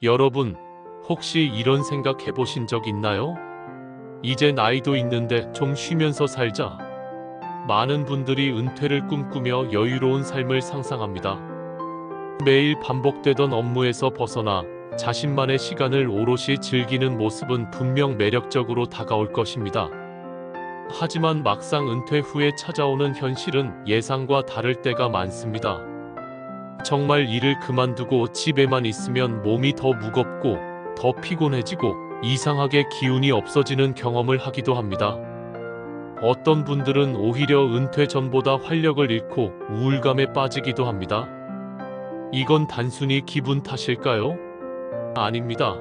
여러분, 혹시 이런 생각 해보신 적 있나요? 이제 나이도 있는데 좀 쉬면서 살자. 많은 분들이 은퇴를 꿈꾸며 여유로운 삶을 상상합니다. 매일 반복되던 업무에서 벗어나 자신만의 시간을 오롯이 즐기는 모습은 분명 매력적으로 다가올 것입니다. 하지만 막상 은퇴 후에 찾아오는 현실은 예상과 다를 때가 많습니다. 정말 일을 그만두고 집에만 있으면 몸이 더 무겁고 더 피곤해지고 이상하게 기운이 없어지는 경험을 하기도 합니다. 어떤 분들은 오히려 은퇴 전보다 활력을 잃고 우울감에 빠지기도 합니다. 이건 단순히 기분 탓일까요? 아닙니다.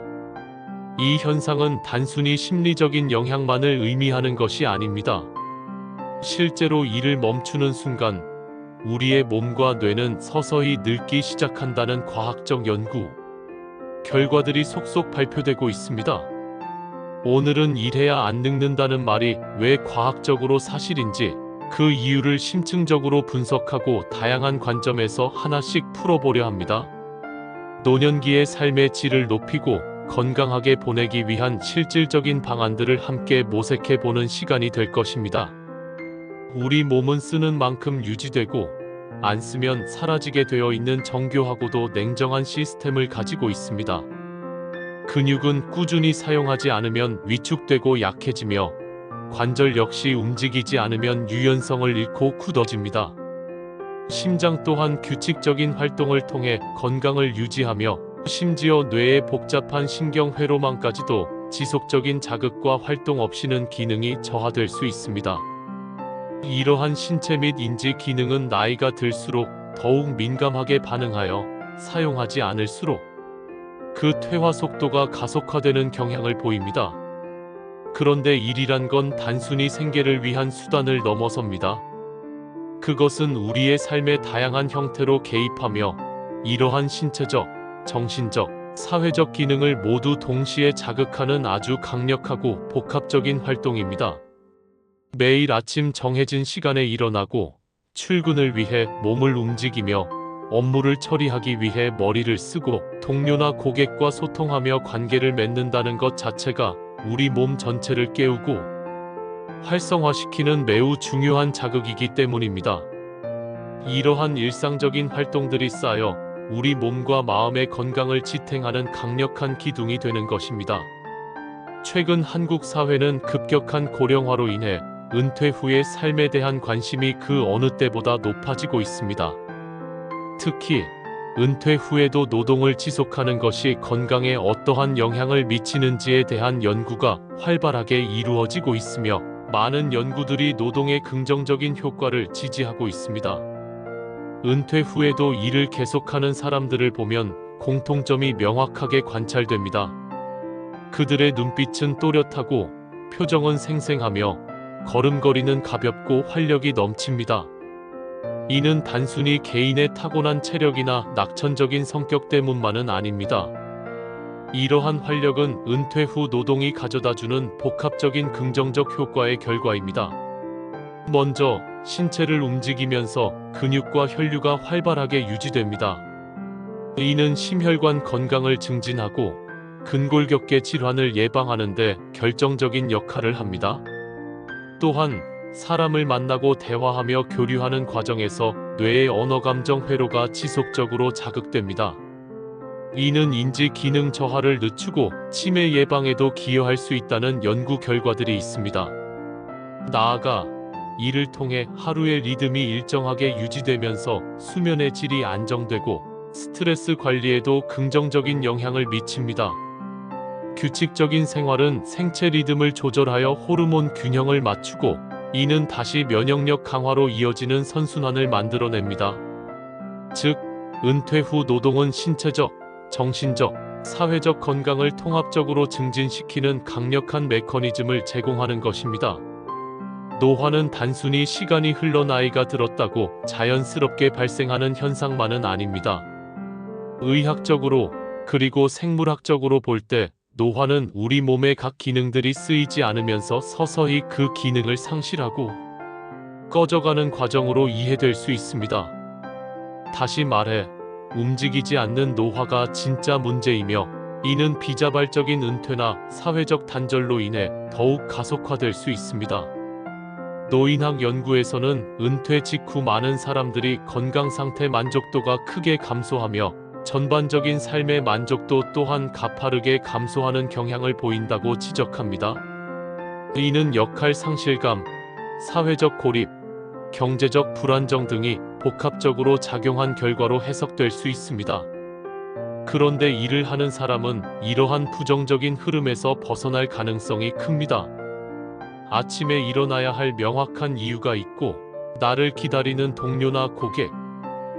이 현상은 단순히 심리적인 영향만을 의미하는 것이 아닙니다. 실제로 일을 멈추는 순간 우리의 몸과 뇌는 서서히 늙기 시작한다는 과학적 연구 결과들이 속속 발표되고 있습니다. 오늘은 일해야 안 늙는다는 말이 왜 과학적으로 사실인지 그 이유를 심층적으로 분석하고 다양한 관점에서 하나씩 풀어보려 합니다. 노년기의 삶의 질을 높이고 건강하게 보내기 위한 실질적인 방안들을 함께 모색해보는 시간이 될 것입니다. 우리 몸은 쓰는 만큼 유지되고 안 쓰면 사라지게 되어 있는 정교하고도 냉정한 시스템을 가지고 있습니다. 근육은 꾸준히 사용하지 않으면 위축되고 약해지며 관절 역시 움직이지 않으면 유연성을 잃고 굳어집니다. 심장 또한 규칙적인 활동을 통해 건강을 유지하며 심지어 뇌의 복잡한 신경회로망까지도 지속적인 자극과 활동 없이는 기능이 저하될 수 있습니다. 이러한 신체 및 인지 기능은 나이가 들수록 더욱 민감하게 반응하여 사용하지 않을수록 그 퇴화 속도가 가속화되는 경향을 보입니다. 그런데 일이란 건 단순히 생계를 위한 수단을 넘어섭니다. 그것은 우리의 삶의 다양한 형태로 개입하며 이러한 신체적, 정신적, 사회적 기능을 모두 동시에 자극하는 아주 강력하고 복합적인 활동입니다. 매일 아침 정해진 시간에 일어나고 출근을 위해 몸을 움직이며 업무를 처리하기 위해 머리를 쓰고 동료나 고객과 소통하며 관계를 맺는다는 것 자체가 우리 몸 전체를 깨우고 활성화시키는 매우 중요한 자극이기 때문입니다. 이러한 일상적인 활동들이 쌓여 우리 몸과 마음의 건강을 지탱하는 강력한 기둥이 되는 것입니다. 최근 한국 사회는 급격한 고령화로 인해 은퇴 후의 삶에 대한 관심이 그 어느 때보다 높아지고 있습니다. 특히 은퇴 후에도 노동을 지속하는 것이 건강에 어떠한 영향을 미치는지에 대한 연구가 활발하게 이루어지고 있으며 많은 연구들이 노동의 긍정적인 효과를 지지하고 있습니다. 은퇴 후에도 일을 계속하는 사람들을 보면 공통점이 명확하게 관찰됩니다. 그들의 눈빛은 또렷하고 표정은 생생하며 걸음걸이는 가볍고 활력이 넘칩니다. 이는 단순히 개인의 타고난 체력이나 낙천적인 성격 때문만은 아닙니다. 이러한 활력은 은퇴 후 노동이 가져다주는 복합적인 긍정적 효과의 결과입니다. 먼저 신체를 움직이면서 근육과 혈류가 활발하게 유지됩니다. 이는 심혈관 건강을 증진하고 근골격계 질환을 예방하는 데 결정적인 역할을 합니다. 또한 사람을 만나고 대화하며 교류하는 과정에서 뇌의 언어감정 회로가 지속적으로 자극됩니다. 이는 인지 기능 저하를 늦추고 치매 예방에도 기여할 수 있다는 연구 결과들이 있습니다. 나아가 이를 통해 하루의 리듬이 일정하게 유지되면서 수면의 질이 안정되고 스트레스 관리에도 긍정적인 영향을 미칩니다. 규칙적인 생활은 생체 리듬을 조절하여 호르몬 균형을 맞추고 이는 다시 면역력 강화로 이어지는 선순환을 만들어냅니다. 즉, 은퇴 후 노동은 신체적, 정신적, 사회적 건강을 통합적으로 증진시키는 강력한 메커니즘을 제공하는 것입니다. 노화는 단순히 시간이 흘러 나이가 들었다고 자연스럽게 발생하는 현상만은 아닙니다. 의학적으로 그리고 생물학적으로 볼 때 노화는 우리 몸의 각 기능들이 쓰이지 않으면서 서서히 그 기능을 상실하고 꺼져가는 과정으로 이해될 수 있습니다. 다시 말해, 움직이지 않는 노화가 진짜 문제이며 이는 비자발적인 은퇴나 사회적 단절로 인해 더욱 가속화될 수 있습니다. 노인학 연구에서는 은퇴 직후 많은 사람들이 건강 상태 만족도가 크게 감소하며 전반적인 삶의 만족도 또한 가파르게 감소하는 경향을 보인다고 지적합니다. 이는 역할 상실감, 사회적 고립, 경제적 불안정 등이 복합적으로 작용한 결과로 해석될 수 있습니다. 그런데 일을 하는 사람은 이러한 부정적인 흐름에서 벗어날 가능성이 큽니다. 아침에 일어나야 할 명확한 이유가 있고, 나를 기다리는 동료나 고객,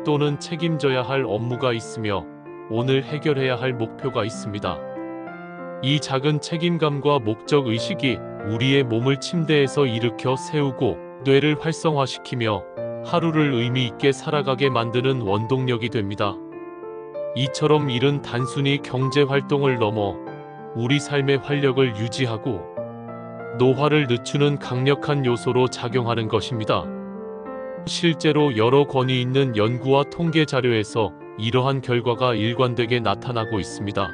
또는 책임져야 할 업무가 있으며 오늘 해결해야 할 목표가 있습니다. 이 작은 책임감과 목적 의식이 우리의 몸을 침대에서 일으켜 세우고 뇌를 활성화시키며 하루를 의미 있게 살아가게 만드는 원동력이 됩니다. 이처럼 일은 단순히 경제 활동을 넘어 우리 삶의 활력을 유지하고 노화를 늦추는 강력한 요소로 작용하는 것입니다. 실제로 여러 권위 있는 연구와 통계 자료에서 이러한 결과가 일관되게 나타나고 있습니다.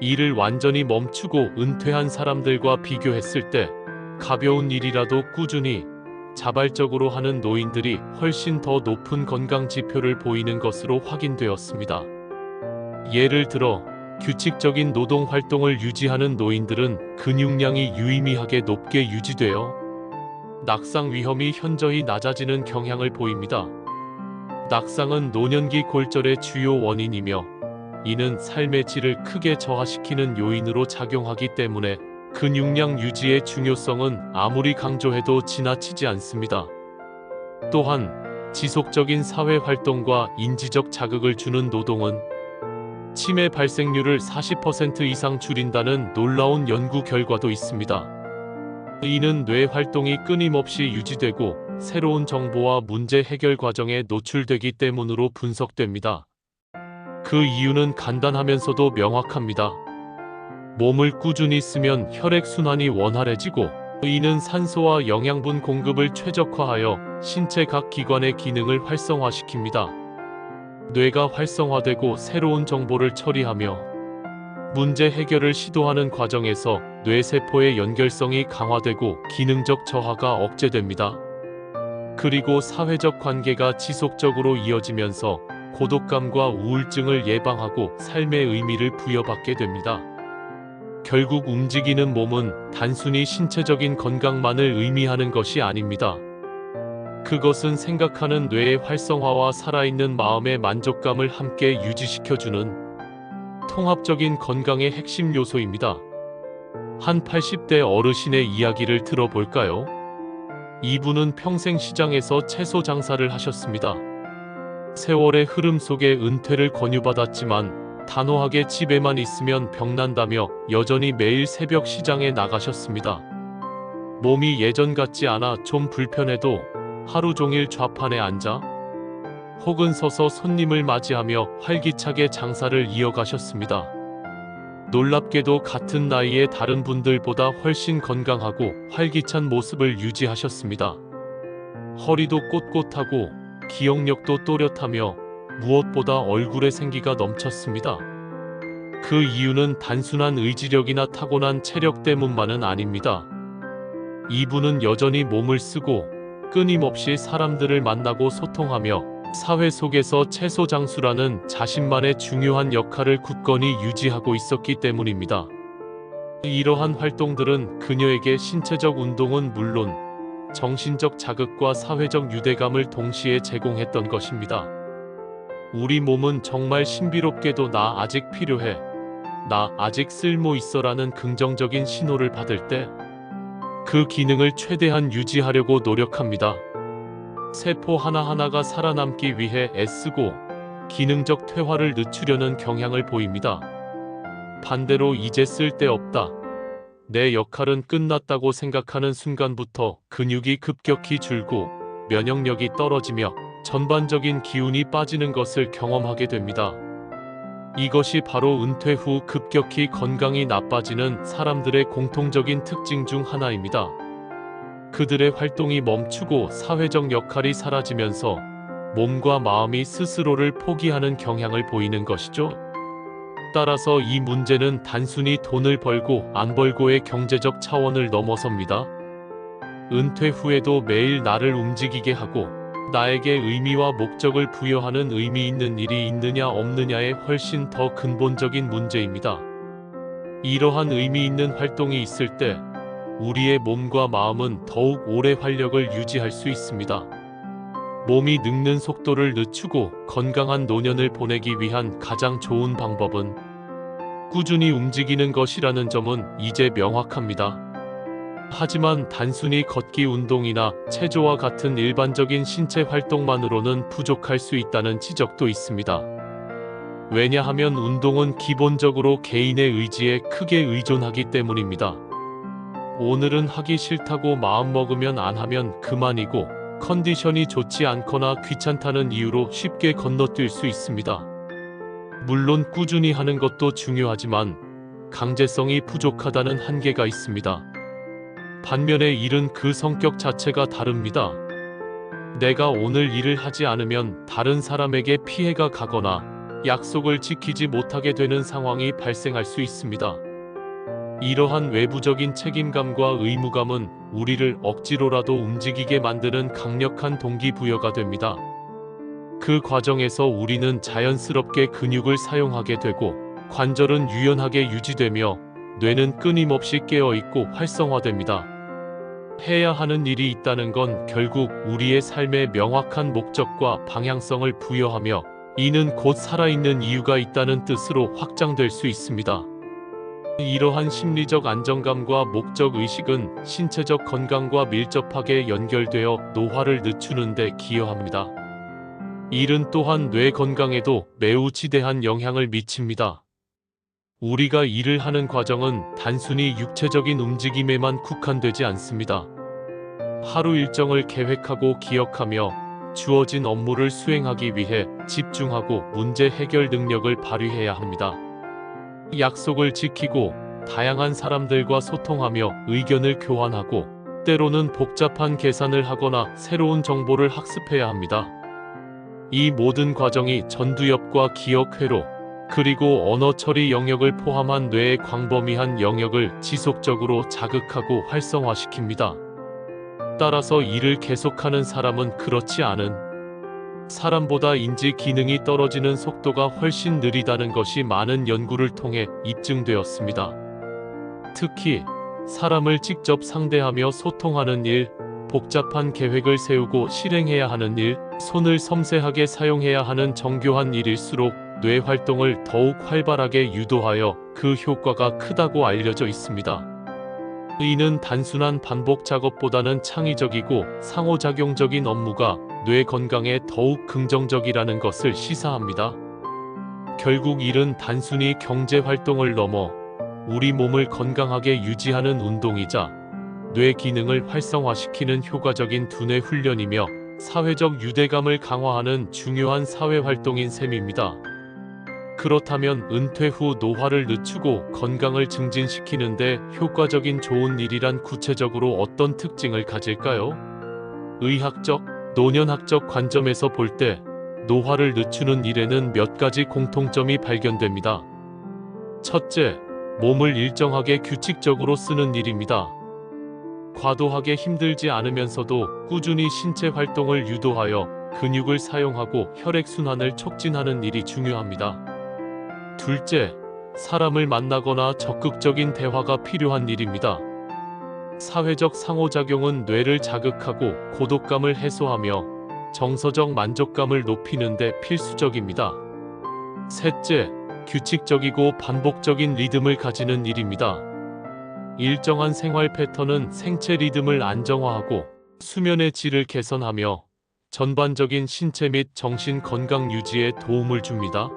일을 완전히 멈추고 은퇴한 사람들과 비교했을 때 가벼운 일이라도 꾸준히 자발적으로 하는 노인들이 훨씬 더 높은 건강 지표를 보이는 것으로 확인되었습니다. 예를 들어 규칙적인 노동 활동을 유지하는 노인들은 근육량이 유의미하게 높게 유지되어 낙상 위험이 현저히 낮아지는 경향을 보입니다. 낙상은 노년기 골절의 주요 원인이며 이는 삶의 질을 크게 저하시키는 요인으로 작용하기 때문에 근육량 유지의 중요성은 아무리 강조해도 지나치지 않습니다. 또한 지속적인 사회 활동과 인지적 자극을 주는 노동은 치매 발생률을 40% 이상 줄인다는 놀라운 연구 결과도 있습니다. 이는 뇌 활동이 끊임없이 유지되고 새로운 정보와 문제 해결 과정에 노출되기 때문으로 분석됩니다. 그 이유는 간단하면서도 명확합니다. 몸을 꾸준히 쓰면 혈액순환이 원활해지고 이는 산소와 영양분 공급을 최적화하여 신체 각 기관의 기능을 활성화시킵니다. 뇌가 활성화되고 새로운 정보를 처리하며 문제 해결을 시도하는 과정에서 뇌세포의 연결성이 강화되고 기능적 저하가 억제됩니다. 그리고 사회적 관계가 지속적으로 이어지면서 고독감과 우울증을 예방하고 삶의 의미를 부여받게 됩니다. 결국 움직이는 몸은 단순히 신체적인 건강만을 의미하는 것이 아닙니다. 그것은 생각하는 뇌의 활성화와 살아있는 마음의 만족감을 함께 유지시켜주는 통합적인 건강의 핵심 요소입니다. 한 80대 어르신의 이야기를 들어볼까요? 이분은 평생 시장에서 채소 장사를 하셨습니다. 세월의 흐름 속에 은퇴를 권유받았지만 단호하게 집에만 있으면 병난다며 여전히 매일 새벽 시장에 나가셨습니다. 몸이 예전 같지 않아 좀 불편해도 하루 종일 좌판에 앉아 혹은 서서 손님을 맞이하며 활기차게 장사를 이어가셨습니다. 놀랍게도 같은 나이에 다른 분들보다 훨씬 건강하고 활기찬 모습을 유지하셨습니다. 허리도 꼿꼿하고 기억력도 또렷하며 무엇보다 얼굴에 생기가 넘쳤습니다. 그 이유는 단순한 의지력이나 타고난 체력 때문만은 아닙니다. 이분은 여전히 몸을 쓰고 끊임없이 사람들을 만나고 소통하며 사회 속에서 채소 장수라는 자신만의 중요한 역할을 굳건히 유지하고 있었기 때문입니다. 이러한 활동들은 그녀에게 신체적 운동은 물론 정신적 자극과 사회적 유대감을 동시에 제공했던 것입니다. 우리 몸은 정말 신비롭게도 나 아직 필요해, 나 아직 쓸모 있어라는 긍정적인 신호를 받을 때 그 기능을 최대한 유지하려고 노력합니다. 세포 하나하나가 살아남기 위해 애쓰고 기능적 퇴화를 늦추려는 경향을 보입니다. 반대로 이제 쓸데없다, 내 역할은 끝났다고 생각하는 순간부터 근육이 급격히 줄고 면역력이 떨어지며 전반적인 기운이 빠지는 것을 경험하게 됩니다. 이것이 바로 은퇴 후 급격히 건강이 나빠지는 사람들의 공통적인 특징 중 하나입니다. 그들의 활동이 멈추고 사회적 역할이 사라지면서 몸과 마음이 스스로를 포기하는 경향을 보이는 것이죠. 따라서 이 문제는 단순히 돈을 벌고 안 벌고의 경제적 차원을 넘어섭니다. 은퇴 후에도 매일 나를 움직이게 하고 나에게 의미와 목적을 부여하는 의미 있는 일이 있느냐 없느냐의 훨씬 더 근본적인 문제입니다. 이러한 의미 있는 활동이 있을 때 우리의 몸과 마음은 더욱 오래 활력을 유지할 수 있습니다. 몸이 늙는 속도를 늦추고 건강한 노년을 보내기 위한 가장 좋은 방법은 꾸준히 움직이는 것이라는 점은 이제 명확합니다. 하지만 단순히 걷기 운동이나 체조와 같은 일반적인 신체 활동만으로는 부족할 수 있다는 지적도 있습니다. 왜냐하면 운동은 기본적으로 개인의 의지에 크게 의존하기 때문입니다. 오늘은 하기 싫다고 마음먹으면 안 하면 그만이고 컨디션이 좋지 않거나 귀찮다는 이유로 쉽게 건너뛸 수 있습니다. 물론 꾸준히 하는 것도 중요하지만 강제성이 부족하다는 한계가 있습니다. 반면에 일은 그 성격 자체가 다릅니다. 내가 오늘 일을 하지 않으면 다른 사람에게 피해가 가거나 약속을 지키지 못하게 되는 상황이 발생할 수 있습니다. 이러한 외부적인 책임감과 의무감은 우리를 억지로라도 움직이게 만드는 강력한 동기부여가 됩니다. 그 과정에서 우리는 자연스럽게 근육을 사용하게 되고 관절은 유연하게 유지되며 뇌는 끊임없이 깨어있고 활성화됩니다. 해야 하는 일이 있다는 건 결국 우리의 삶에 명확한 목적과 방향성을 부여하며 이는 곧 살아있는 이유가 있다는 뜻으로 확장될 수 있습니다. 이러한 심리적 안정감과 목적의식은 신체적 건강과 밀접하게 연결되어 노화를 늦추는 데 기여합니다. 일은 또한 뇌 건강에도 매우 지대한 영향을 미칩니다. 우리가 일을 하는 과정은 단순히 육체적인 움직임에만 국한되지 않습니다. 하루 일정을 계획하고 기억하며 주어진 업무를 수행하기 위해 집중하고 문제 해결 능력을 발휘해야 합니다. 약속을 지키고 다양한 사람들과 소통하며 의견을 교환하고 때로는 복잡한 계산을 하거나 새로운 정보를 학습해야 합니다. 이 모든 과정이 전두엽과 기억 회로 그리고 언어 처리 영역을 포함한 뇌의 광범위한 영역을 지속적으로 자극하고 활성화시킵니다. 따라서 일을 계속하는 사람은 그렇지 않은 사람보다 인지 기능이 떨어지는 속도가 훨씬 느리다는 것이 많은 연구를 통해 입증되었습니다. 특히 사람을 직접 상대하며 소통하는 일, 복잡한 계획을 세우고 실행해야 하는 일, 손을 섬세하게 사용해야 하는 정교한 일일수록 뇌 활동을 더욱 활발하게 유도하여 그 효과가 크다고 알려져 있습니다. 이는 단순한 반복 작업보다는 창의적이고 상호작용적인 업무가 뇌 건강에 더욱 긍정적이라는 것을 시사합니다. 결국 일은 단순히 경제 활동을 넘어 우리 몸을 건강하게 유지하는 운동이자 뇌 기능을 활성화시키는 효과적인 두뇌 훈련이며 사회적 유대감을 강화하는 중요한 사회 활동인 셈입니다. 그렇다면 은퇴 후 노화를 늦추고 건강을 증진시키는데 효과적인 좋은 일이란 구체적으로 어떤 특징을 가질까요? 의학적, 노년학적 관점에서 볼 때 노화를 늦추는 일에는 몇 가지 공통점이 발견됩니다. 첫째, 몸을 일정하게 규칙적으로 쓰는 일입니다. 과도하게 힘들지 않으면서도 꾸준히 신체 활동을 유도하여 근육을 사용하고 혈액순환을 촉진하는 일이 중요합니다. 둘째, 사람을 만나거나 적극적인 대화가 필요한 일입니다. 사회적 상호작용은 뇌를 자극하고 고독감을 해소하며 정서적 만족감을 높이는 데 필수적입니다. 셋째, 규칙적이고 반복적인 리듬을 가지는 일입니다. 일정한 생활 패턴은 생체 리듬을 안정화하고 수면의 질을 개선하며 전반적인 신체 및 정신 건강 유지에 도움을 줍니다.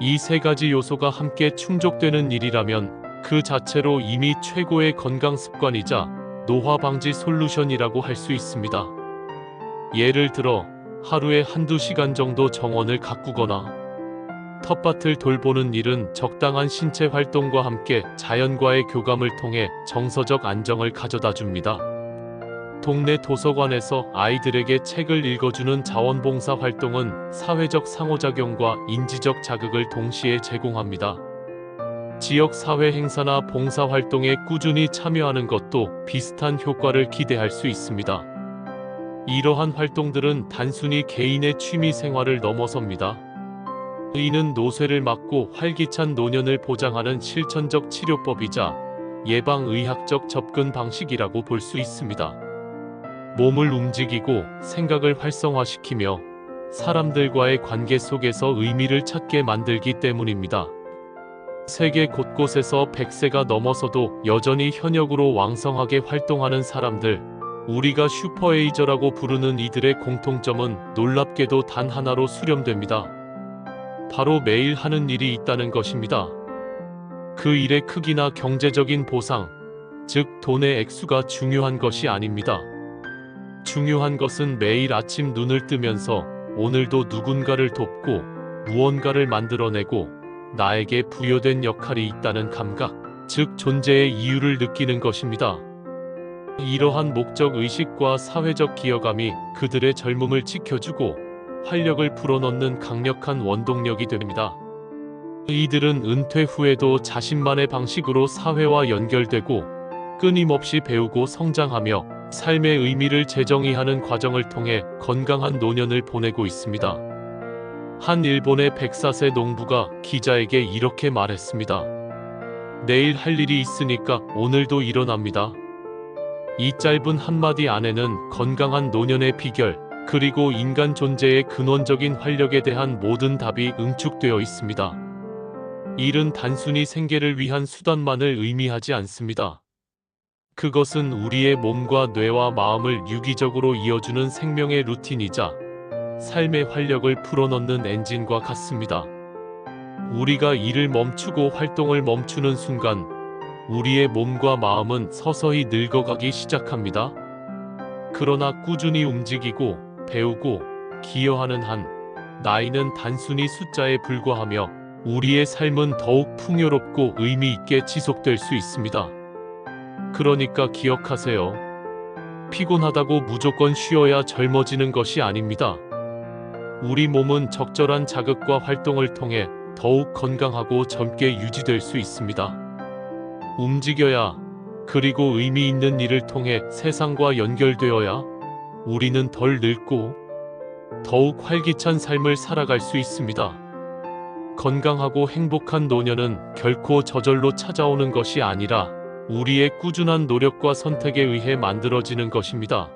이 세 가지 요소가 함께 충족되는 일이라면 그 자체로 이미 최고의 건강 습관이자 노화 방지 솔루션이라고 할 수 있습니다. 예를 들어 하루에 한두 시간 정도 정원을 가꾸거나 텃밭을 돌보는 일은 적당한 신체 활동과 함께 자연과의 교감을 통해 정서적 안정을 가져다 줍니다. 동네 도서관에서 아이들에게 책을 읽어주는 자원봉사 활동은 사회적 상호작용과 인지적 자극을 동시에 제공합니다. 지역 사회 행사나 봉사 활동에 꾸준히 참여하는 것도 비슷한 효과를 기대할 수 있습니다. 이러한 활동들은 단순히 개인의 취미 생활을 넘어섭니다. 이는 노쇠를 막고 활기찬 노년을 보장하는 실천적 치료법이자 예방의학적 접근 방식이라고 볼 수 있습니다. 몸을 움직이고 생각을 활성화시키며 사람들과의 관계 속에서 의미를 찾게 만들기 때문입니다. 세계 곳곳에서 100세가 넘어서도 여전히 현역으로 왕성하게 활동하는 사람들, 우리가 슈퍼에이저라고 부르는 이들의 공통점은 놀랍게도 단 하나로 수렴됩니다. 바로 매일 하는 일이 있다는 것입니다. 그 일의 크기나 경제적인 보상, 즉 돈의 액수가 중요한 것이 아닙니다. 중요한 것은 매일 아침 눈을 뜨면서 오늘도 누군가를 돕고 무언가를 만들어내고 나에게 부여된 역할이 있다는 감각, 즉 존재의 이유를 느끼는 것입니다. 이러한 목적 의식과 사회적 기여감이 그들의 젊음을 지켜주고 활력을 불어넣는 강력한 원동력이 됩니다. 이들은 은퇴 후에도 자신만의 방식으로 사회와 연결되고 끊임없이 배우고 성장하며 삶의 의미를 재정의하는 과정을 통해 건강한 노년을 보내고 있습니다. 한 일본의 104세 농부가 기자에게 이렇게 말했습니다. 내일 할 일이 있으니까 오늘도 일어납니다. 이 짧은 한마디 안에는 건강한 노년의 비결, 그리고 인간 존재의 근원적인 활력에 대한 모든 답이 응축되어 있습니다. 일은 단순히 생계를 위한 수단만을 의미하지 않습니다. 그것은 우리의 몸과 뇌와 마음을 유기적으로 이어주는 생명의 루틴이자 삶의 활력을 풀어넣는 엔진과 같습니다. 우리가 일을 멈추고 활동을 멈추는 순간 우리의 몸과 마음은 서서히 늙어가기 시작합니다. 그러나 꾸준히 움직이고 배우고 기여하는 한 나이는 단순히 숫자에 불과하며 우리의 삶은 더욱 풍요롭고 의미 있게 지속될 수 있습니다. 그러니까 기억하세요. 피곤하다고 무조건 쉬어야 젊어지는 것이 아닙니다. 우리 몸은 적절한 자극과 활동을 통해 더욱 건강하고 젊게 유지될 수 있습니다. 움직여야, 그리고 의미 있는 일을 통해 세상과 연결되어야 우리는 덜 늙고 더욱 활기찬 삶을 살아갈 수 있습니다. 건강하고 행복한 노년은 결코 저절로 찾아오는 것이 아니라 우리의 꾸준한 노력과 선택에 의해 만들어지는 것입니다.